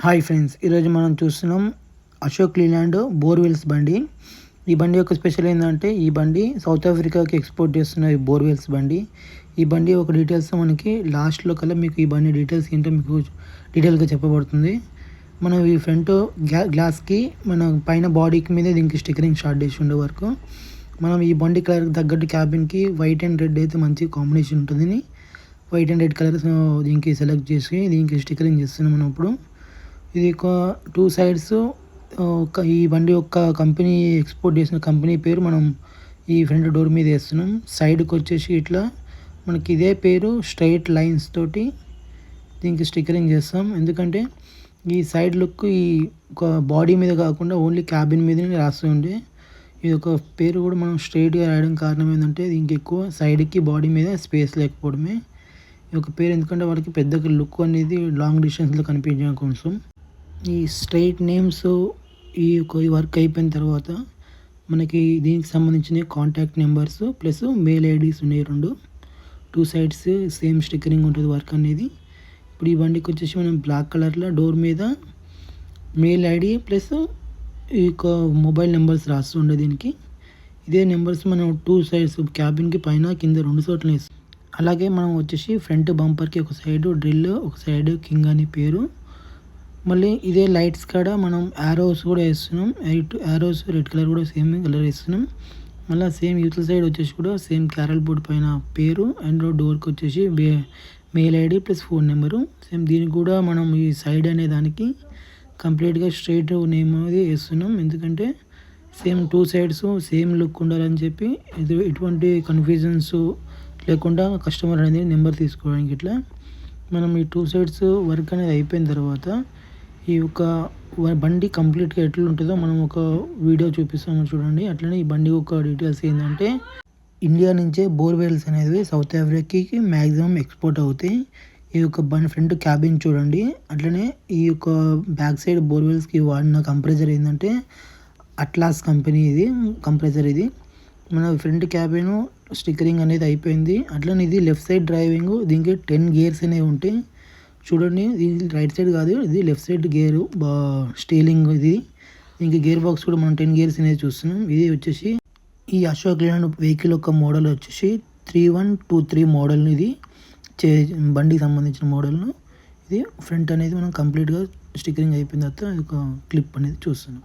Hi friends, ఈరోజు మనం చూస్తున్నాం అశోక్ లీలాండ్ బోర్వెల్స్ బండి. ఈ బండి యొక్క స్పెషల్ ఏంటంటే ఈ బండి సౌత్ ఆఫ్రికాకి ఎక్స్పోర్ట్ చేస్తున్న ఈ బోర్వెల్స్ బండి. ఈ బండి ఒక డీటెయిల్స్ మనకి లాస్ట్లో కల్లా మీకు ఈ బండి డీటెయిల్స్ ఏంటో మీకు డీటెయిల్గా చెప్పబడుతుంది. మనం ఈ ఫ్రంట్ గ్లాస్కి మన పైన బాడీకి మీద దీనికి స్టిక్కరింగ్ స్టార్ట్ చేసి ఉండే వరకు మనం ఈ బండి కలర్కి తగ్గట్టు క్యాబిన్కి వైట్ అండ్ రెడ్ అయితే మంచి కాంబినేషన్ ఉంటుంది. వైట్ అండ్ రెడ్ కలర్స్ దీనికి సెలెక్ట్ చేసి దీనికి స్టిక్కరింగ్ చేస్తున్నాం మనం ఇప్పుడు. ఇది ఒక 2 సైడ్స్ ఈ బండి యొక్క కంపెనీ ఎక్స్పోర్ట్ చేసిన కంపెనీ పేరు మనం ఈ ఫ్రంట్ డోర్ మీద వేస్తున్నాం. సైడ్కి వచ్చేసి ఇట్లా మనకి ఇదే పేరు స్ట్రైట్ లైన్స్ తోటి దీనికి స్టిక్కరింగ్ చేస్తాం. ఎందుకంటే ఈ సైడ్ లుక్ ఈ ఒక బాడీ మీద కాకుండా ఓన్లీ క్యాబిన్ మీదనే రాస్తూ ఉండే ఇది ఒక పేరు కూడా మనం స్ట్రైట్గా రాయడం కారణం ఏంటంటే దీనికి ఎక్కువ సైడ్కి బాడీ మీద స్పేస్ లేకపోవడమే ఈ యొక్క పేరు. ఎందుకంటే వాళ్ళకి పెద్దగా లుక్ అనేది లాంగ్ డిస్టెన్స్లో కనిపించడం కోసం ఈ స్ట్రైట్ నేమ్స్ ఈ వర్క్ అయిపోయిన తర్వాత మనకి దీనికి సంబంధించిన contact numbers plus mail IDs ఉన్నాయి. 2 సైడ్స్ సేమ్ స్టిక్కరింగ్ ఉంటుంది వర్క్ అనేది. ఇప్పుడు ఈ బండికి వచ్చేసి మనం బ్లాక్ కలర్లో డోర్ మీద మెయిల్ ఐడి ప్లస్ ఈ మొబైల్ నెంబర్స్ రాస్తుండే దీనికి. ఇదే నెంబర్స్ మనం 2 సైడ్స్ క్యాబిన్కి పైన కింద 2 చోట్ల వేస్తాం. అలాగే మనం వచ్చేసి ఫ్రంట్ బంపర్కి ఒక సైడ్ డ్రిల్ ఒక సైడ్ కింగ్ అని పేరు. మళ్ళీ ఇదే లైట్స్ కాడ మనం యారోస్ కూడా వేస్తున్నాం. యారోస్ రెడ్ కలర్ కూడా సేమ్ కలర్ వేస్తున్నాం. మళ్ళీ సేమ్ యూతల్ సైడ్ వచ్చేసి కూడా సేమ్ క్యారల్ బోర్డ్ పైన పేరు అండ్ డోర్కి వచ్చేసి mail ID plus phone number same. దీనికి కూడా మనం ఈ సైడ్ అనే దానికి కంప్లీట్గా స్ట్రైట్ నేమ్ అనేది వేస్తున్నాం. ఎందుకంటే సేమ్ 2 సైడ్స్ సేమ్ లుక్ ఉండాలని చెప్పి ఎటువంటి కన్ఫ్యూజన్స్ లేకుండా కస్టమర్ అనేది నెంబర్ తీసుకోవడానికి ఇట్లా మనం ఈ 2 సైడ్స్ వర్క్ అనేది అయిపోయిన తర్వాత ఈ యొక్క బండి కంప్లీట్గా ఎట్లా ఉంటుందో మనం ఒక వీడియో చూపిస్తాము చూడండి. అట్లనే ఈ బండి యొక్క డీటెయిల్స్ ఏంటంటే ఇండియా నుంచే బోర్వెల్స్ అనేది సౌత్ ఆఫ్రికాకి మ్యాక్సిమం ఎక్స్పోర్ట్ అవుతాయి. ఈ యొక్క బండి ఫ్రంట్ క్యాబిన్ చూడండి. అట్లనే ఈ యొక్క బ్యాక్ సైడ్ బోర్వెల్స్కి వాడిన కంప్రెసర్ ఏంటంటే అట్లాస్ కంపెనీ ఇది కంప్రెసర్. ఇది మన ఫ్రంట్ క్యాబిన్ స్టిక్కరింగ్ అనేది అయిపోయింది. అట్లనే ఇది లెఫ్ట్ సైడ్ డ్రైవింగ్. దీనికి 10 గేర్స్ అనేవి ఉంటాయి చూడండి. ఇది రైట్ సైడ్ కాదు, ఇది లెఫ్ట్ సైడ్ గేరు స్టీలింగ్. ఇది దీనికి గేర్ బాక్స్ కూడా మనం 10 గేర్స్ అనేది చూస్తున్నాం. ఇది వచ్చేసి ఈ అశోక్ లీలాండ్ వెహికల్ యొక్క మోడల్ వచ్చేసి 3123 మోడల్. ఇది బండికి సంబంధించిన మోడల్ను. ఇది ఫ్రంట్ అనేది మనం కంప్లీట్గా స్టిక్కరింగ్ అయిపోయిన తర్వాత ఒక క్లిప్ అనేది చూస్తున్నాం.